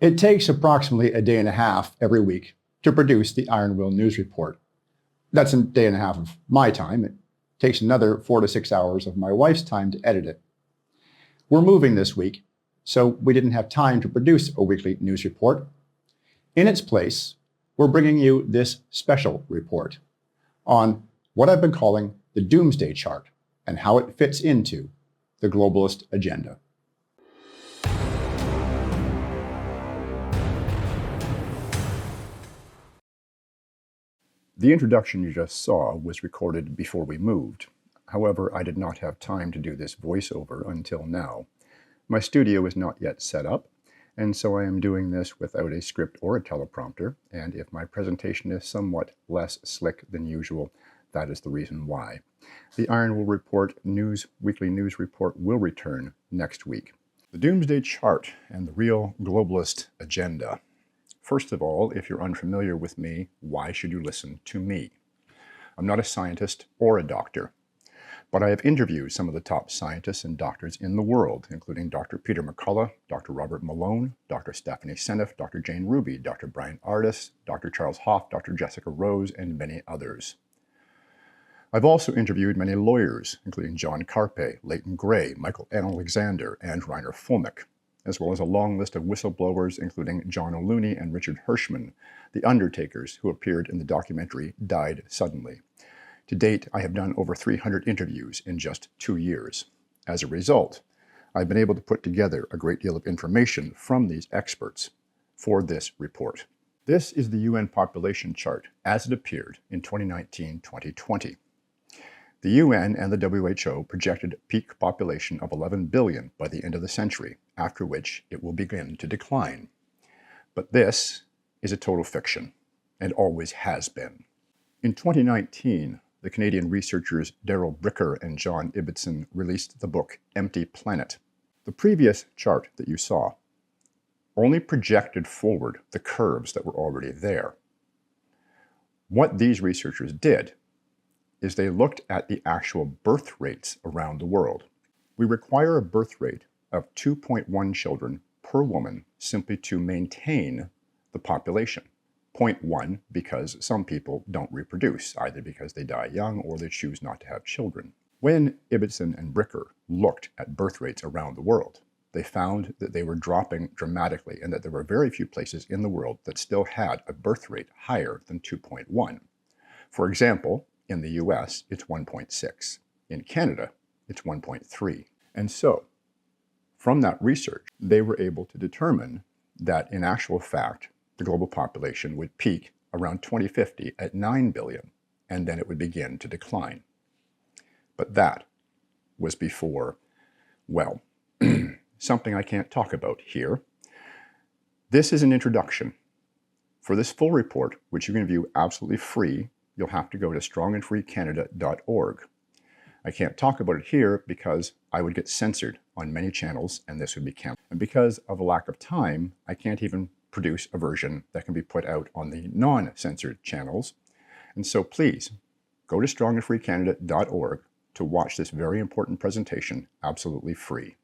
It takes approximately a day and a half every week to produce the Iron Will News Report. That's a day and a half of my time. It takes another 4 to 6 hours of my wife's time to edit it. We're moving this week, so we didn't have time to produce a weekly news report. In its place, we're bringing you this special report on what I've been calling the Doomsday chart and how it fits into the globalist agenda. The introduction you just saw was recorded before we moved. However, I did not have time to do this voiceover until now. My studio is not yet set up, and so I am doing this without a script or a teleprompter, and if my presentation is somewhat less slick than usual, that is the reason why. The Iron Will Report weekly news report will return next week. The Doomsday chart and the real globalist agenda. First of all, if you're unfamiliar with me, why should you listen to me? I'm not a scientist or a doctor, but I have interviewed some of the top scientists and doctors in the world, including Dr. Peter McCullough, Dr. Robert Malone, Dr. Stephanie Seneff, Dr. Jane Ruby, Dr. Brian Ardis, Dr. Charles Hoff, Dr. Jessica Rose, and many others. I've also interviewed many lawyers, including John Carpe, Leighton Gray, Michael Alexander, and Reiner Fulmick, as well as a long list of whistleblowers, including John O'Looney and Richard Hirschman, the undertakers who appeared in the documentary Died Suddenly. To date, I have done over 300 interviews in just 2 years. As a result, I've been able to put together a great deal of information from these experts for this report. This is the UN population chart as it appeared in 2019-2020. The UN and the WHO projected peak population of 11 billion by the end of the century, after which it will begin to decline. But this is a total fiction, and always has been. In 2019, the Canadian researchers Daryl Bricker and John Ibbotson released the book Empty Planet. The previous chart that you saw only projected forward the curves that were already there. What these researchers did is they looked at the actual birth rates around the world. We require a birth rate of 2.1 children per woman simply to maintain the population. 0.1 because some people don't reproduce, either because they die young or they choose not to have children. When Ibbotson and Bricker looked at birth rates around the world, they found that they were dropping dramatically and that there were very few places in the world that still had a birth rate higher than 2.1. For example, in the US, it's 1.6. In Canada, it's 1.3. And so, from that research, they were able to determine that in actual fact, the global population would peak around 2050 at 9 billion, and then it would begin to decline. But that was before, well, something I can't talk about here. This is an introduction. For this full report, which you can view absolutely free, you'll have to go to strongandfreecanada.org. I can't talk about it here because I would get censored on many channels and this would be canceled. And because of a lack of time, I can't even produce a version that can be put out on the non-censored channels. And so please, go to strongandfreecanada.org to watch this very important presentation absolutely free.